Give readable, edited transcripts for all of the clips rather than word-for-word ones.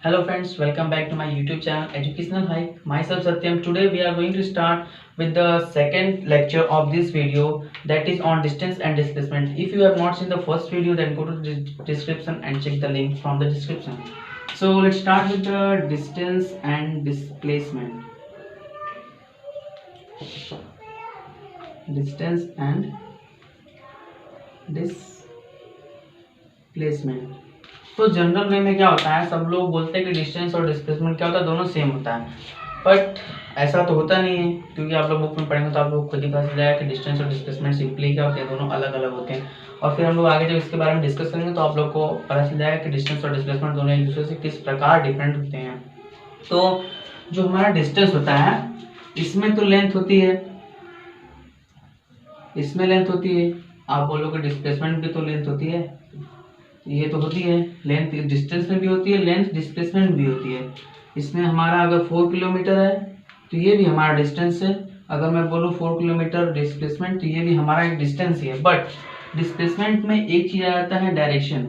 Hello friends, welcome back to my YouTube channel Educational Hike. Myself Satyam. Today we are going to start with the second lecture of this video, that is on distance and displacement. If you have not seen the first video, then go to the description and check the link from the description. So let's start with the distance and displacement. Distance and displacement. तो general वे में क्या होता है, सब लोग बोलते हैं कि डिस्टेंस और डिस्प्लेसमेंट क्या होता है, दोनों सेम होता है, बट ऐसा तो होता नहीं है, क्योंकि आप लोग बुक में पढ़ेंगे तो आप लोग खुद ही पता चल जाएगा कि डिस्टेंस और डिस्प्लेसमेंट सिंपली क्या होते हैं, दोनों अलग अलग होते हैं। और फिर हम लोग आगे जब इसके बारे में डिस्कस करेंगे तो आप लोग को पता चल जाएगा कि डिस्टेंस और डिस्प्लेसमेंट दोनों एक दूसरे से किस प्रकार डिफरेंट होते हैं। तो जो हमारा डिस्टेंस होता है, इसमें तो लेंथ होती है, इसमें लेंथ होती है, आप बोलोगे डिस्प्लेसमेंट भी तो लेंथ होती है, ये तो होती है, लेंथ डिस्टेंस में भी होती है, लेंथ डिस्प्लेसमेंट भी होती है। इसमें हमारा अगर 4 किलोमीटर है तो ये भी हमारा डिस्टेंस है, अगर मैं बोलूँ 4 किलोमीटर डिस्प्लेसमेंट तो ये भी हमारा एक डिस्टेंस ही है। बट डिस्प्लेसमेंट में एक चीज आ जाता है, डायरेक्शन।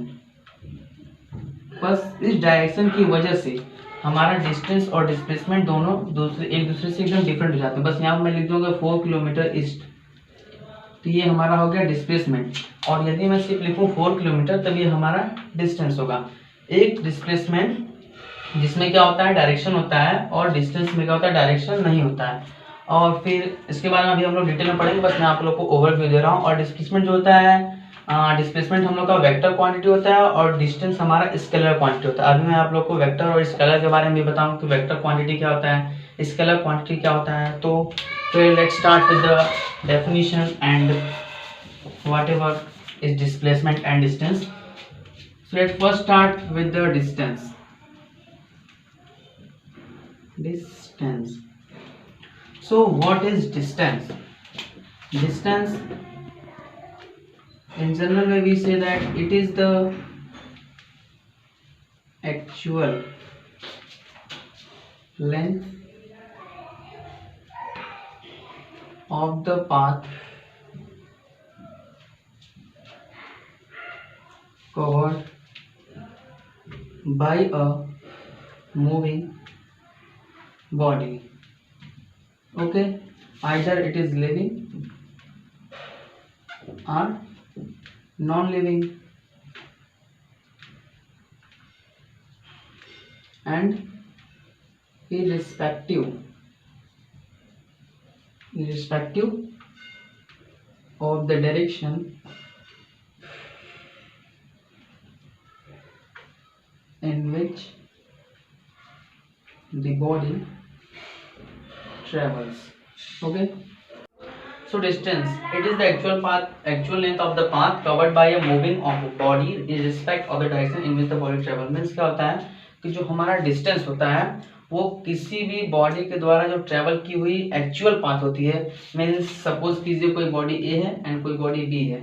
बस इस डायरेक्शन की वजह से हमारा डिस्टेंस और डिस्प्लेसमेंट दोनों एक दूसरे से एकदम डिफरेंट हो जाते हैं। बस यहाँ पर मैं लिख दूंगा 4 किलोमीटर ईस्ट, तो ये हमारा हो गया डिस्प्लेसमेंट। और यदि मैं सिर्फ लिखूं 4 किलोमीटर तब ये हमारा डिस्टेंस होगा। एक डिस्प्लेसमेंट जिसमें क्या होता है, डायरेक्शन होता है, और डिस्टेंस में क्या होता है, डायरेक्शन नहीं होता है। और फिर इसके बारे में अभी हम लोग डिटेल में पढ़ेंगे, बस मैं आप लोग को ओवरव्यू दे रहा हूँ। और डिस्प्लेसमेंट जो होता है, डिस्प्लेसमेंट हम लोग का वेक्टर क्वांटिटी होता है और डिस्टेंस हमारा स्केलर क्वांटिटी होता है। अभी मैं आप लोग को वेक्टर और स्केलर के बारे में भी बताऊँ कि वेक्टर क्वांटिटी क्या होता है, स्केलर क्वांटिटी क्या होता है। तो let's start with the definition and whatever is displacement and distance. So let's first start with the distance. So what is distance? Distance, in general way we say that it is the actual length of the path covered by a moving body. Okay, either it is living or non-living, and irrespective of the direction in which the body travels. Okay, so distance, it is the actual length of the path covered by a moving of body in respect of the direction in which the body travels. Means क्या होता है कि जो हमारा distance होता है वो किसी भी बॉडी के द्वारा जो ट्रेवल की हुई एक्चुअल पाथ होती है। मीन्स सपोज कीजिए कोई बॉडी ए है एंड कोई बॉडी बी है,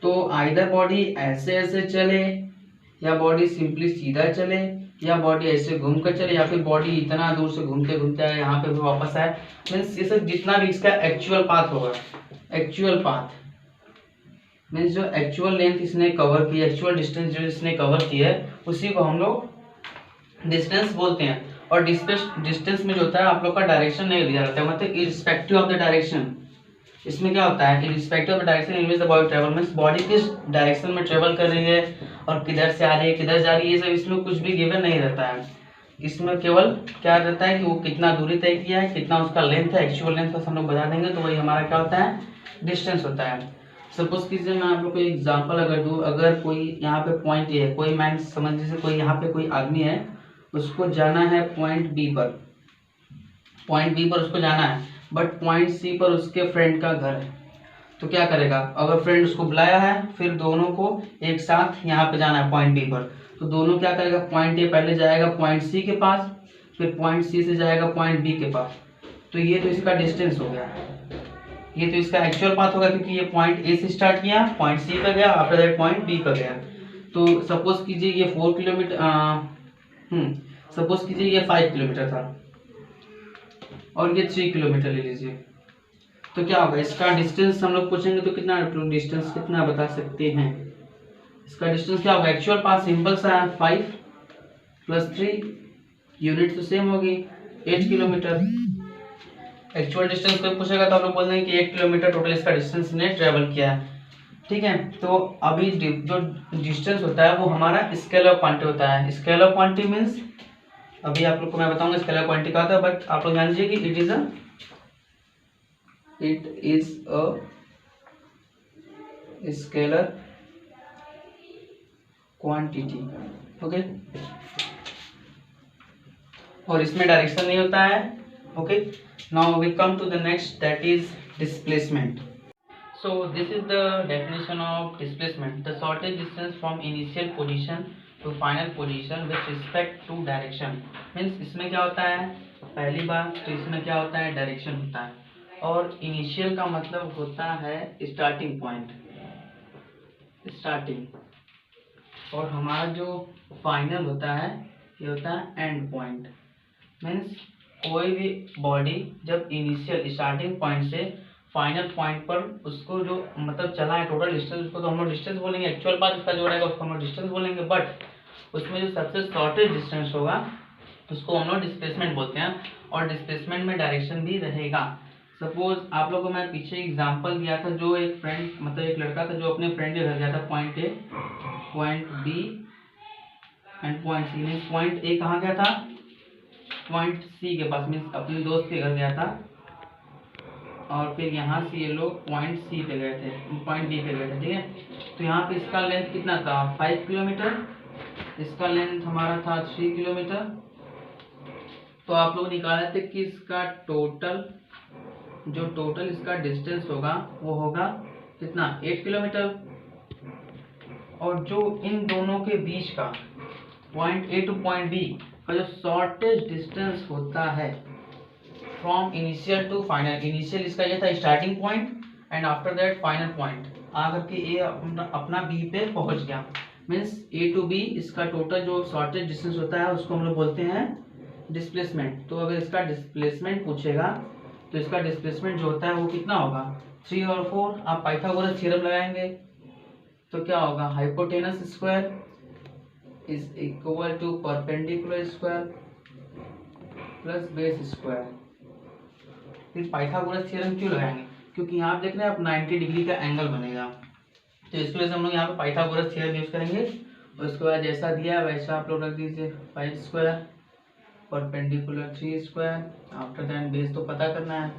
तो आइदर बॉडी ऐसे ऐसे चले, या बॉडी सिंपली सीधा चले, या बॉडी ऐसे घूम कर चले, या फिर बॉडी इतना दूर से घूमते घूमते आए यहाँ पे भी वापस आए। मीन्स ये सब जितना भी इसका एक्चुअल पाथ होगा, एक्चुअल पाथ मीन्स जो एक्चुअल लेंथ इसने कवर की, एक्चुअल डिस्टेंस जो इसने कवर की है, उसी को हम लोग डिस्टेंस बोलते हैं। और डिस्टेंस में जो होता है आप लोग का डायरेक्शन नहीं लिया जाता है, मतलब इररिस्पेक्टिव ऑफ द डायरेक्शन। इसमें क्या होता है, irrespective of the direction in which the body travel, means body किस डायरेक्शन में ट्रेवल कर रही है और किधर से आ रही है, किधर जा रही है, ये सब इसमें कुछ भी गिवन नहीं रहता है। इसमें केवल क्या रहता है कि वो कितना दूरी तय किया है, कितना उसका लेंथ है, एक्चुअल लेंथ बस हम लोग बता देंगे, तो वही हमारा क्या होता है, डिस्टेंस होता है। सपोज कीजिए मैं आप लोग को एग्जांपल अगर दूं, अगर कोई यहाँ पे पॉइंट ए है, कोई मैन समझ लीजिए कोई यहाँ पे कोई आदमी है, उसको जाना है पॉइंट बी पर, पॉइंट बी पर उसको जाना है, बट पॉइंट सी पर उसके फ्रेंड का घर है। तो क्या करेगा, अगर फ्रेंड उसको बुलाया है, फिर दोनों को एक साथ यहाँ पे जाना है पॉइंट बी पर, तो दोनों क्या करेगा, पॉइंट ए पहले जाएगा पॉइंट सी के पास, फिर पॉइंट सी से जाएगा पॉइंट बी के पास। तो ये तो इसका डिस्टेंस हो गया, ये तो इसका एक्चुअल पाथ होगा, क्योंकि ये पॉइंट ए से स्टार्ट किया, पॉइंट सी पे गया, आफ्टर दैट पॉइंट बी पे गया। तो सपोज कीजिए ये 4 किलोमीटर, सपोज कीजिए ये 5 किलोमीटर था और ये 3 किलोमीटर ले लीजिए, तो क्या होगा, इसका डिस्टेंस हम लोग पूछेंगे तो कितना डिस्टेंस कितना बता सकते हैं। इसका डिस्टेंस क्या होगा, एक्चुअल पाथ सिंपल सा है 5 +3, यूनिट तो सेम होगी 8 किलोमीटर। एक्चुअल डिस्टेंस कोई पूछेगा तो आप लोग बोल देंगे कि 8 किलोमीटर टोटल इसका डिस्टेंस ने ट्रेवल किया है। ठीक है, तो अभी जो डिस्टेंस होता है वो हमारा स्केलर क्वांटिटी होता है। स्केलर क्वांटिटी मीन्स अभी आप लोग को मैं बताऊंगा स्केलर क्वांटिटी का होता है, बट आप लोग जान लीजिए कि it is a scalar quantity. Okay, और इसमें डायरेक्शन नहीं होता है। Okay, now we come to the next, that is displacement. So this is the definition of displacement: the shortest distance from initial position to final position with respect to direction। Means इसमें क्या होता है, पहली बात तो इसमें क्या होता है, डायरेक्शन होता है, और इनिशियल का मतलब होता है स्टार्टिंग पॉइंट, स्टार्टिंग, और हमारा जो फाइनल होता है ये होता है एंड पॉइंट। मीन्स कोई भी बॉडी जब इनिशियल स्टार्टिंग पॉइंट से फाइनल पॉइंट पर उसको जो मतलब चला है टोटल डिस्टेंस, उसको तो हम लोग डिस्टेंस बोलेंगे। एक्चुअल पाथ उसका जो रहेगा उसको हम लोग डिस्टेंस बोलेंगे, बट उसमें जो सबसे शॉर्टेस्ट डिस्टेंस होगा उसको हम लोग डिस्प्लेसमेंट बोलते हैं, और डिस्प्लेसमेंट में डायरेक्शन भी रहेगा। सपोज आप लोगों को मैं पीछे एग्जांपल दिया था, जो एक फ्रेंड मतलब एक लड़का था जो अपने फ्रेंड के घर गया था, point A, point B and point C. Means point A कहाँ गया था, पॉइंट सी के पास, मीन्स अपने दोस्त के घर गया था, और फिर यहाँ से ये लोग पॉइंट सी पे गए थे, पॉइंट बी पे गए थे। ठीक है, तो यहाँ पे इसका लेंथ कितना था, 5 किलोमीटर, इसका लेंथ हमारा था 3 किलोमीटर। तो आप लोग निकाले थे कि इसका टोटल जो टोटल इसका डिस्टेंस होगा वो होगा कितना, 8 किलोमीटर। और जो इन दोनों के बीच का point A to point B का जो शॉर्टेस्ट डिस्टेंस होता है from initial to final, initial इसका ये था starting point, and after that final point आकर के ए अपना बी पे पहुंच गया। मीन्स ए टू बी इसका टोटल जो शॉर्टेस्ट डिस्टेंस होता है उसको हम लोग बोलते हैं डिस्प्लेसमेंट। तो अगर इसका डिस्प्लेसमेंट पूछेगा तो इसका डिस्प्लेसमेंट जो होता है वो कितना होगा, 3 और 4। आप पाइथागोरस थ्योरम लगाएंगे तो क्या होगा, hypotenuse square is equal to perpendicular square plus base square. फिर पाइथागोरस थ्योरम क्यों लगाएंगे, क्योंकि यहाँ आप देख रहे हैं आप 90 डिग्री का एंगल बनेगा, तो इसकी वजह से हम लोग यहाँ पे पाइथागोरस थ्योरम यूज करेंगे। उसके बाद जैसा दिया है वैसा आप लोग रख दीजिए, 5 square perpendicular 3 square, after that base तो पता करना है,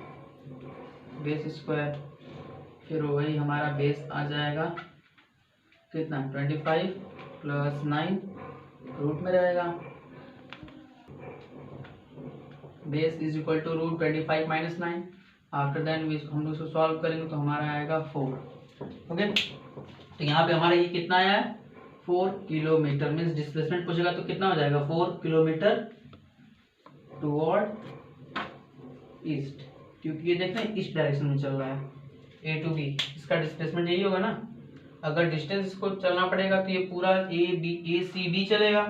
बेस स्क्वायर, फिर वही हमारा बेस आ जाएगा कितना, 25 प्लस 9 रूट में रहेगा, base is equal to root 25 minus 9। After that हम लोग इसको सॉल्व करेंगे तो हमारा आएगा 4। ओके, तो यहाँ पे हमारा ये कितना आया है, 4 किलोमीटर। मीन्स डिस्प्लेसमेंट पूछेगा तो कितना हो जाएगा, 4 किलोमीटर टुवर्ड ईस्ट, क्योंकि ये देखते हैं ईस्ट डायरेक्शन में चल रहा है, ए टू बी, इसका डिस्प्लेसमेंट यही होगा ना। अगर डिस्टेंस इसको चलना पड़ेगा तो ये पूरा ए सी बी चलेगा,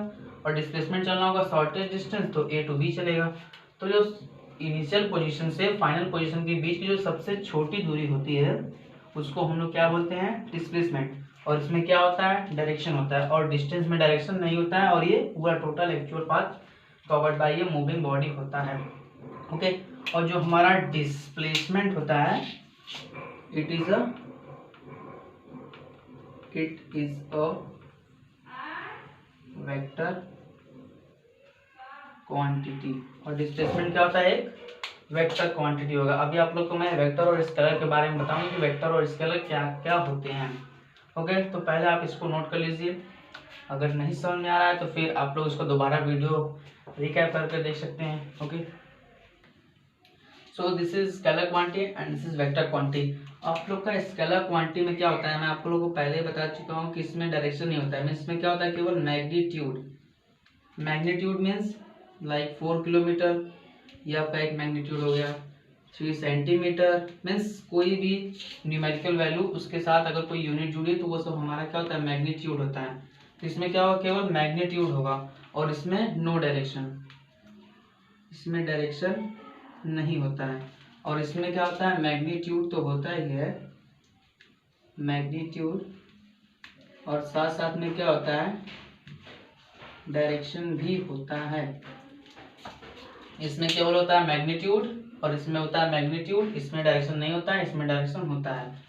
और डिस्प्लेसमेंट चलना होगा शॉर्टेस्ट डिस्टेंस तो ए टू बी चलेगा। तो जो इनिशियल पोजीशन से फाइनल पोजीशन के बीच की जो सबसे छोटी दूरी होती है उसको हम लोग क्या बोलते हैं, डिस्प्लेसमेंट। और इसमें क्या होता है, डायरेक्शन होता है, और डिस्टेंस में डायरेक्शन नहीं होता है, और ये पूरा total actual path covered by ये मूविंग बॉडी होता है। ओके, और जो हमारा डिस्प्लेसमेंट होता है it is a vector quantity, और डिस्प्लेसमेंट क्या होता है, एक वेक्टर क्वांटिटी होगा। अभी आप लोग को मैं वेक्टर और स्केलर के बारे में बताऊंगा कि वेक्टर और स्केलर क्या क्या होते हैं। ओके, तो पहले आप इसको नोट कर लीजिए, अगर नहीं समझ में आ रहा है तो फिर आप लोग इसको दोबारा वीडियो रिकैप करके देख सकते हैं। Okay, so this is scalar quantity and this is vector quantity. आप लोग का स्केलर क्वांटिटी में क्या होता है, मैं आप लोगों को पहले बता चुका हूँ कि इसमें डायरेक्शन नहीं होता है। इसमें क्या होता है, केवल magnitude. Magnitude means like 4 kilometre, ये आपका एक मैग्नीट्यूड हो गया। 3 सेंटीमीटर मीन्स कोई भी न्यूमेरिकल वैल्यू उसके साथ अगर कोई यूनिट जुड़ी तो वो सब हमारा क्या होता है, मैग्नीट्यूड होता है। तो इसमें क्या होगा, केवल मैग्नीट्यूड होगा, और इसमें नो डायरेक्शन, इसमें डायरेक्शन नहीं होता है। और इसमें क्या होता है, मैग्नीट्यूड तो होता ही है, मैग्नीट्यूड, और साथ साथ में क्या होता है, डायरेक्शन भी होता है। इसमें केवल होता है मैग्नीट्यूड और इसमें होता है मैग्नीट्यूड, इसमें डायरेक्शन नहीं होता है, इसमें डायरेक्शन होता है।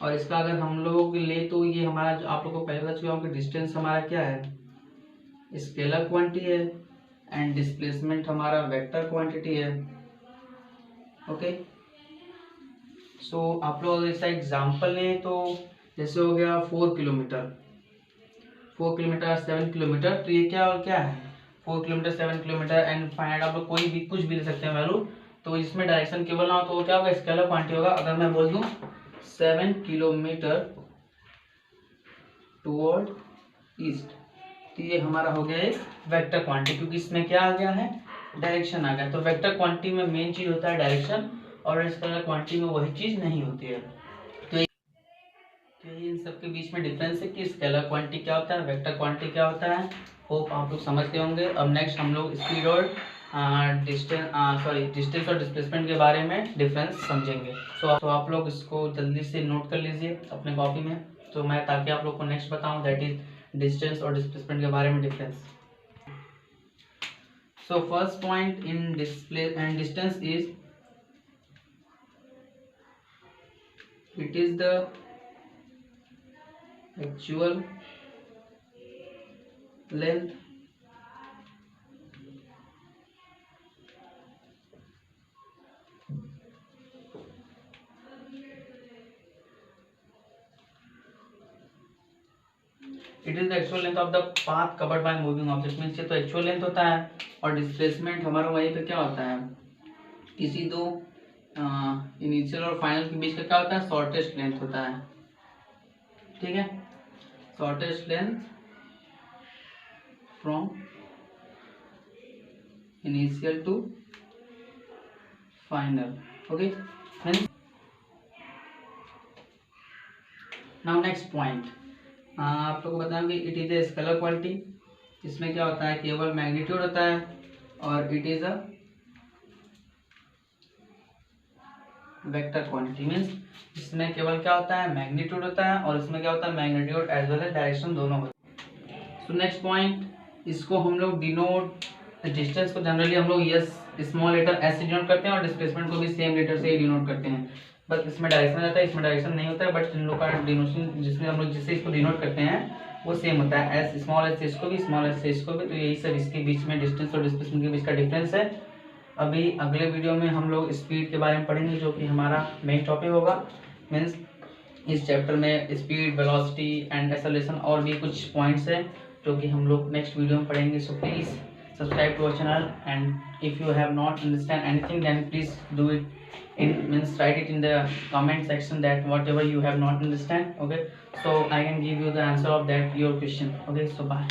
और इसका अगर हम लोग ले तो ये हमारा जो आप लोग को पहले बता चुका हूँ कि डिस्टेंस हमारा क्या है, स्केलर क्वांटिटी है, एंड डिस्प्लेसमेंट हमारा वेक्टर क्वांटिटी है। ओके, सो आप लोग अगर इसका एग्जाम्पल लें तो जैसे हो गया 4 किलोमीटर, 4 किलोमीटर 7 किलोमीटर, तो ये क्या और क्या है 4 किलोमीटर 7 किलोमीटर एंड फाइंड आप लोग कोई भी कुछ भी ले सकते हैं वैल्यू। तो इसमें डायरेक्शन केवल ना हो तो क्या होगा, स्केलर क्वांटिटी होगा। अगर मैं बोल दूं 7 किलोमीटर टुवर्ड ईस्ट, तो ये हमारा हो गया एक वेक्टर क्वांटिटी, क्योंकि इसमें क्या आ गया है, डायरेक्शन आ गया। तो वेक्टर क्वांटिटी में मेन चीज होता है डायरेक्शन, और स्केलर क्वांटिटी में वही चीज नहीं होती है। तो इन सब के बीच में डिफरेंस है कि स्केलर क्वांटिटी क्या होता है, वेक्टर क्वांटिटी क्या होता है। होप आप लोग समझ गए होंगे। अब नेक्स्ट हम लोग स्पीड और डिस्टेंस और डिस्प्लेसमेंट के बारे में डिफरेंस समझेंगे। तो आप लोग इसको जल्दी से नोट कर लीजिए अपने कॉपी में, तो मैं ताकि आप लोग को नेक्स्ट बताऊं, दैट इज डिस्टेंस और डिस्प्लेसमेंट के बारे में difference. So first point in display and distance is it is the actual length it is the actual length of the path covered by moving object. Means ये तो actual length होता है, और displacement हमारा वहीं पे क्या होता है, किसी दो इनिशियल और फाइनल के बीच का क्या होता है, शॉर्टेस्ट लेंथ होता है। ठीक है, shortest length from initial to final. Okay, now next point आप लोगों को बताऊंगी, it is a scalar quantity. इसमें क्या होता है, केवल मैग्नीट्यूड होता है, और it is a vector quantity. Means इसमें केवल क्या होता है, मैग्नीट्यूड होता है, और इसमें क्या होता है, magnitude as well as direction दोनों होते हैं। सो नेक्स्ट पॉइंट, इसको हम लोग डिनोट, डिस्टेंस को जनरली हम लोग यस स्मॉल लेटर एस से डिनोट करते हैं, और डिस्प्लेसमेंट को भी सेम लेटर से ही डिनोट करते हैं। बस इसमें डायरेक्शन रहता है, इसमें डायरेक्शन नहीं होता है, बट इन लोग का डिनोशन जिसमें हम लोग जिससे इसको डिनोट करते हैं वो सेम होता है, एस स्मॉल एस से इसको भी, स्मॉल एस से इसको भी। तो यही सब इसके बीच में डिस्टेंस और डिस्प्लेसमेंट के बीच का डिफरेंस है। अभी अगले वीडियो में हम लोग स्पीड के बारे में पढ़ेंगे, जो कि हमारा मेन टॉपिक होगा। मीन्स इस चैप्टर में स्पीड, वेलोसिटी एंड एक्सेलरेशन और भी कुछ पॉइंट्स हैं जो कि हम लोग नेक्स्ट वीडियो में पढ़ेंगे। So please subscribe to our channel, and if you have not understand anything then please do it in means write it in the comment section that whatever you have not understand. Okay, so I can give you the answer of that your question. Okay, so bye.